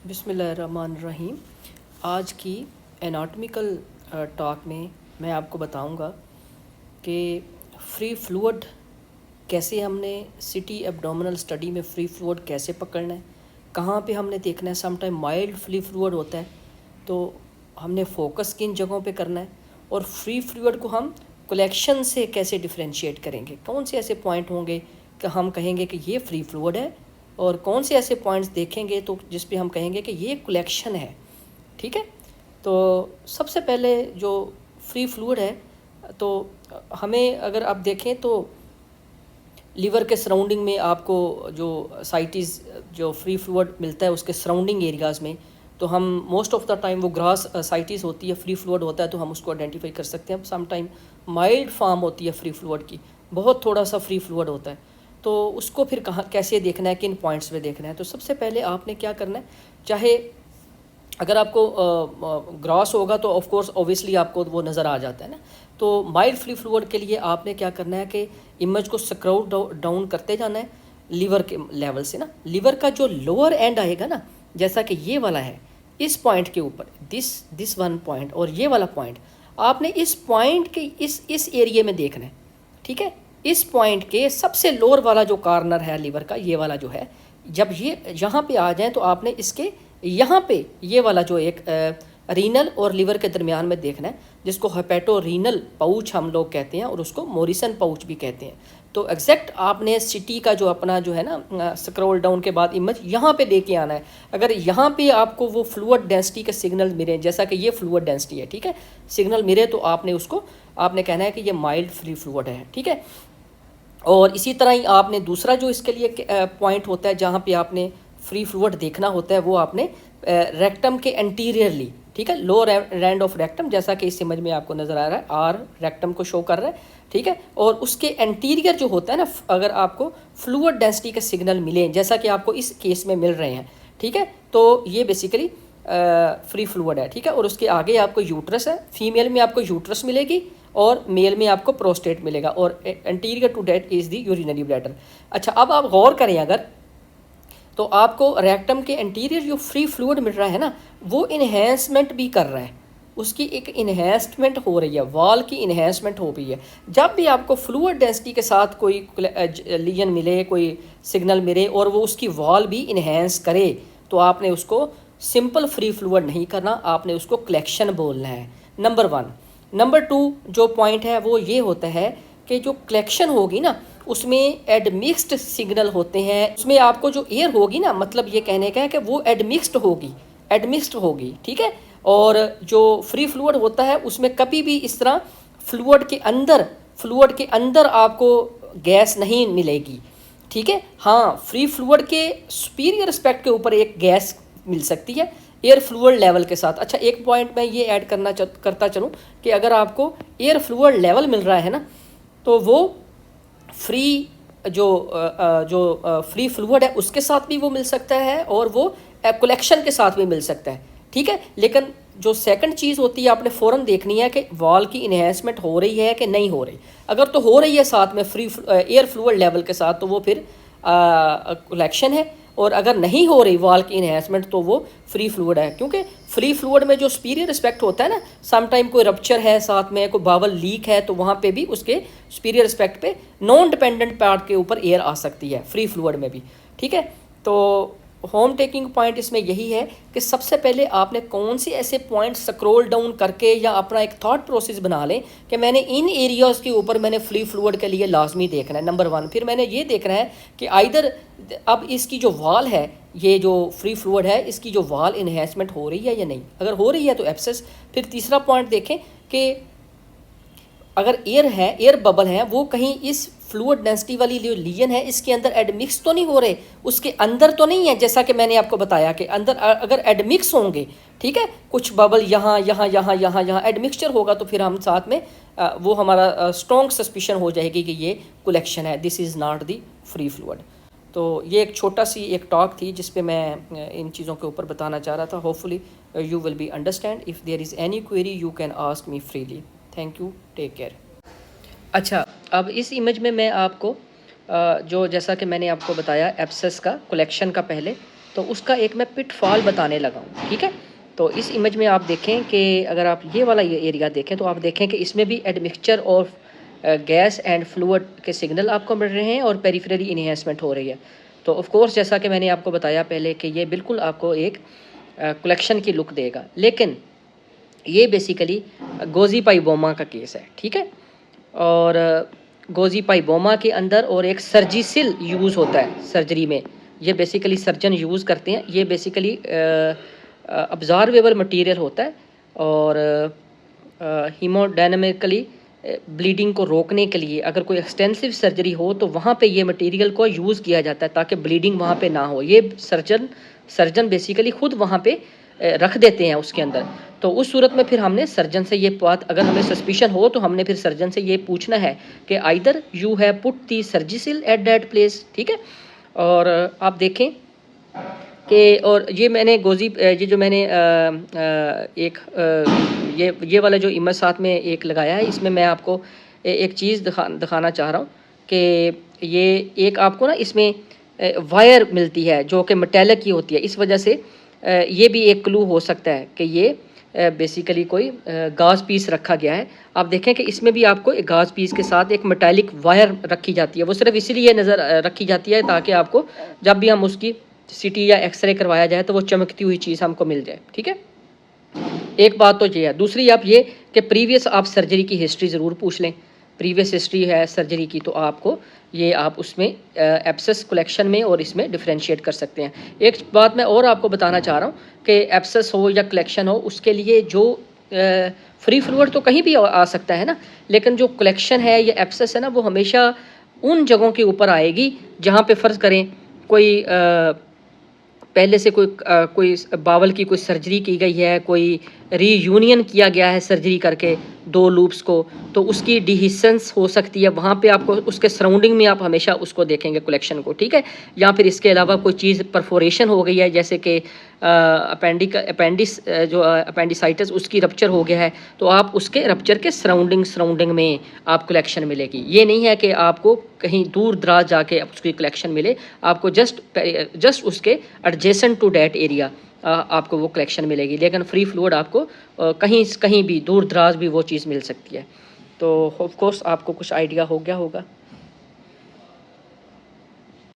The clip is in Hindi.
बिस्मिल्लाहिर्रहमानिर्रहीम। आज की एनाटॉमिकल टॉक में मैं आपको बताऊंगा कि फ्री फ्लूइड कैसे हमने सिटी एब्डोमिनल स्टडी में फ्री फ्लूइड कैसे पकड़ना है, कहाँ पे हमने देखना है। Some time mild free fluid होता है तो हमने फोकस किन जगहों पे करना है, और फ्री फ्लूइड को हम कलेक्शन से कैसे डिफरेंशिएट करेंगे। कौन से ऐसे पॉइंट होंगे कि हम कहेंगे कि ये फ्री फ्लूइड है, और कौन से ऐसे पॉइंट्स देखेंगे तो जिस पे हम कहेंगे कि ये कलेक्शन है। ठीक है, तो सबसे पहले जो फ्री फ्लूइड है, तो हमें अगर आप देखें तो लीवर के सराउंडिंग में आपको जो साइटिस जो फ्री फ्लूइड मिलता है उसके सराउंडिंग एरियाज़ में, तो हम मोस्ट ऑफ द टाइम वो ग्रास साइटिस होती है, फ्री फ्लूइड होता है, तो हम उसको आइडेंटिफाई कर सकते हैं। सम टाइम माइल्ड फॉर्म होती है फ्री फ्लूइड की, बहुत थोड़ा सा फ्री फ्लूइड होता है, तो उसको फिर कहाँ कैसे देखना है, किन पॉइंट्स पे देखना है। तो सबसे पहले आपने क्या करना है, चाहे अगर आपको ग्रॉस होगा तो ऑफ कोर्स ऑब्वियसली आपको वो नज़र आ जाता है ना। तो माइल्ड फ्री फ्लूइड के लिए आपने क्या करना है कि इमेज को स्क्रॉल डाउन करते जाना है लीवर के लेवल से ना। लीवर का जो लोअर एंड आएगा ना, जैसा कि ये वाला है, इस पॉइंट के ऊपर दिस वन पॉइंट और ये वाला पॉइंट, आपने इस पॉइंट के इस एरिया में देखना है। ठीक है, इस पॉइंट के सबसे लोअर वाला जो कॉर्नर है लीवर का, ये वाला जो है, जब ये यहाँ पे आ जाए तो आपने इसके यहाँ पे ये वाला जो एक रीनल और लिवर के दरमियान में देखना है, जिसको हेपेटो रीनल पाउच हम लोग कहते हैं और उसको मोरिसन पाउच भी कहते हैं। तो एग्जैक्ट आपने सिटी का जो अपना जो है ना स्क्रॉल डाउन के बाद इमेज यहाँ पे लेके आना है। अगर यहाँ पे आपको वो फ्लूइड डेंसिटी के सिग्नल मिले, जैसा कि ये फ्लूइड डेंसिटी है, ठीक है, सिग्नल मिले, तो आपने उसको आपने कहना है कि ये माइल्ड फ्री फ्लूइड है। ठीक है, और इसी तरह ही आपने दूसरा जो इसके लिए पॉइंट होता है जहाँ पे आपने फ्री फ्लूइड देखना होता है, वो आपने रेक्टम के एंटीरियरली, ठीक है, लोअर रैंड ऑफ रेक्टम, जैसा कि इस इमेज में आपको नज़र आ रहा है, आर रेक्टम को शो कर रहा है। ठीक है, और उसके एंटीरियर जो होता है ना, अगर आपको फ्लूइड डेंसिटी के सिग्नल मिले, जैसा कि आपको इस केस में मिल रहे हैं, ठीक है, तो ये बेसिकली फ्री फ्लूइड है। ठीक है, और उसके आगे आपको यूट्रस है, फीमेल में आपको यूट्रस मिलेगी और मेल में आपको प्रोस्टेट मिलेगा, और anterior to that is the urinary bladder. अच्छा, अब आप गौर करें अगर, तो आपको रेक्टम के एंटीरियर जो फ्री फ्लूइड मिल रहा है ना, वो इन्हेंसमेंट भी कर रहा है, उसकी एक इन्हेंसमेंट हो रही है, वॉल की इन्हेंसमेंट हो रही है। जब भी आपको फ्लूइड डेंसिटी के साथ कोई लीजन मिले, कोई सिग्नल मिले और वो उसकी वॉल भी इन्हेंस करे, तो आपने उसको सिंपल फ्री फ्लूइड नहीं करना, आपने उसको कलेक्शन बोलना है, नंबर 1। नंबर 2 जो पॉइंट है वो ये होता है कि जो कलेक्शन होगी ना, उसमें एडमिक्स्ड सिग्नल होते हैं, उसमें आपको जो एयर होगी ना, मतलब ये कहने का है कि वो एडमिक्स्ड होगी। ठीक है, और जो फ्री फ्लूइड होता है उसमें कभी भी इस तरह फ्लूइड के अंदर आपको गैस नहीं मिलेगी। ठीक है, हाँ, फ्री फ्लूइड के सुपीरियर एस्पेक्ट के ऊपर एक गैस मिल सकती है एयर फ्लूइड लेवल के साथ। अच्छा, एक पॉइंट मैं ये ऐड करता चलूँ कि अगर आपको एयर फ्लूइड लेवल मिल रहा है ना, तो वो फ्री फ्री फ्लूइड है उसके साथ भी वो मिल सकता है, और वो कलेक्शन के साथ भी मिल सकता है। ठीक है, लेकिन जो सेकंड चीज़ होती है आपने फ़ौरन देखनी है कि वॉल की इन्हेंसमेंट हो रही है कि नहीं हो रही। अगर तो हो रही है साथ में फ्री एयर फ्लूइड लेवल के साथ, तो वो फिर कलेक्शन है, और अगर नहीं हो रही वॉल की इन्हेंसमेंट तो वो फ्री फ्लूइड है। क्योंकि फ्री फ्लूइड में जो सुपीरियर एस्पेक्ट होता है ना, सम टाइम कोई रप्चर है, साथ में कोई बावल लीक है, तो वहाँ पे भी उसके सुपीरियर एस्पेक्ट पे नॉन डिपेंडेंट पार्ट के ऊपर एयर आ सकती है फ्री फ्लूइड में भी। ठीक है, तो होम टेकिंग पॉइंट इसमें यही है कि सबसे पहले आपने कौन से ऐसे पॉइंट स्क्रॉल डाउन करके या अपना एक थॉट प्रोसेस बना लें कि मैंने इन एरियाज़ के ऊपर मैंने फ्री फ्लूइड के लिए लाजमी देखना है, नंबर 1। फिर मैंने ये देखना है कि आइदर अब इसकी जो वॉल है, ये जो फ्री फ्लूइड है, इसकी जो वॉल इन्हेंसमेंट हो रही है या नहीं। अगर हो रही है तो एब्सेस। फिर तीसरा पॉइंट देखें कि अगर एयर बबल है, वो कहीं इस फ्लूइड डेंसिटी वाली जो लीजन है इसके अंदर एडमिक्स तो नहीं हो रहे, उसके अंदर तो नहीं है, जैसा कि मैंने आपको बताया कि अंदर अगर एडमिक्स होंगे, ठीक है, कुछ बबल यहाँ एडमिक्सचर होगा, तो फिर हम साथ में वो हमारा स्ट्रॉन्ग सस्पिशन हो जाएगी कि ये कलेक्शन है, this is not the free fluid. तो ये एक छोटा सी एक टॉक थी जिस पे मैं इन चीज़ों के ऊपर बताना चाह रहा था। Hopefully you will be understand. If there is any query you can ask me freely. Thank you, take care. अच्छा, अब इस इमेज में मैं आपको जो जैसा कि मैंने आपको बताया एब्सेस का कलेक्शन का पहले, तो उसका एक मैं पिटफॉल बताने लगा हूँ, ठीक है। तो इस इमेज में आप देखें कि अगर आप ये वाला ये एरिया देखें तो आप देखें कि इसमें भी admixture of gas and fluid के सिग्नल आपको मिल रहे हैं और पेरिफेरली इन्हेंसमेंट हो रही है। तो ऑफ कोर्स जैसा कि मैंने आपको बताया पहले कि ये बिल्कुल आपको एक कलेक्शन की लुक देगा, लेकिन ये बेसिकली गोजी पाइबोमा का केस है, ठीक है। और गोजी पाइबोमा के अंदर और एक सर्जिसिल यूज़ होता है सर्जरी में, ये बेसिकली सर्जन यूज़ करते हैं। ये बेसिकली ऑब्जर्वेबल मटेरियल होता है और हीमोडायनामिकली ब्लीडिंग को रोकने के लिए अगर कोई एक्सटेंसिव सर्जरी हो तो वहाँ पे ये मटेरियल को यूज़ किया जाता है ताकि ब्लीडिंग वहाँ पे ना हो। ये सर्जन बेसिकली खुद वहाँ पे रख देते हैं उसके अंदर। तो उस सूरत में फिर हमने सर्जन से ये बात, अगर हमें सस्पिशन हो तो हमने फिर सर्जन से ये पूछना है कि either you have put the surgicel at that place, ठीक है। और आप देखें कि और ये मैंने ये जो मैंने ये वाला जो इमेज साथ में एक लगाया है, इसमें मैं आपको एक चीज़ दिखाना चाह रहा हूँ कि ये एक आपको ना इसमें वायर मिलती है जो कि मेटेलिक की होती है। इस वजह से ये भी एक क्लू हो सकता है कि ये बेसिकली कोई गाज पीस रखा गया है। आप देखें कि इसमें भी आपको एक गाज पीस के साथ एक मेटालिक वायर रखी जाती है। वो सिर्फ इसलिए नज़र रखी जाती है ताकि आपको जब भी हम उसकी सीटी या एक्सरे करवाया जाए तो वो चमकती हुई चीज़ हमको मिल जाए, ठीक है। एक बात तो ये है। दूसरी आप ये कि प्रीवियस आप सर्जरी की हिस्ट्री ज़रूर पूछ लें। प्रीवियस हिस्ट्री है सर्जरी की तो आपको ये आप उसमें एब्सेस कलेक्शन में और इसमें डिफरेंशिएट कर सकते हैं। एक बात मैं और आपको बताना चाह रहा हूँ कि एब्सेस हो या कलेक्शन हो, उसके लिए जो फ्री फ्लूइड तो कहीं भी आ सकता है ना, लेकिन जो कलेक्शन है या एब्सेस है ना, वो हमेशा उन जगहों के ऊपर आएगी जहाँ पे फ़र्ज़ करें कोई पहले से कोई बावल की कोई सर्जरी की गई है, कोई रीयूनियन किया गया है सर्जरी करके दो लूप्स को, तो उसकी डिहिसेंस हो सकती है। वहाँ पे आपको उसके सराउंडिंग में आप हमेशा उसको देखेंगे कलेक्शन को, ठीक है। या फिर इसके अलावा कोई चीज़ परफोरेशन हो गई है, जैसे कि अपेंडिसाइटिस उसकी रप्चर हो गया है, तो आप उसके रप्चर के सराउंडिंग में आप कलेक्शन मिलेगी। ये नहीं है कि आपको कहीं दूर दराज जाके उसकी कलेक्शन मिले, आपको जस्ट उसके एडजेसेंट टू डैट एरिया आपको वो कलेक्शन मिलेगी। लेकिन फ्री फ्लूइड आपको कहीं भी दूर दराज भी वो चीज़ मिल सकती है। तो ऑफ कोर्स आपको कुछ आइडिया हो गया होगा।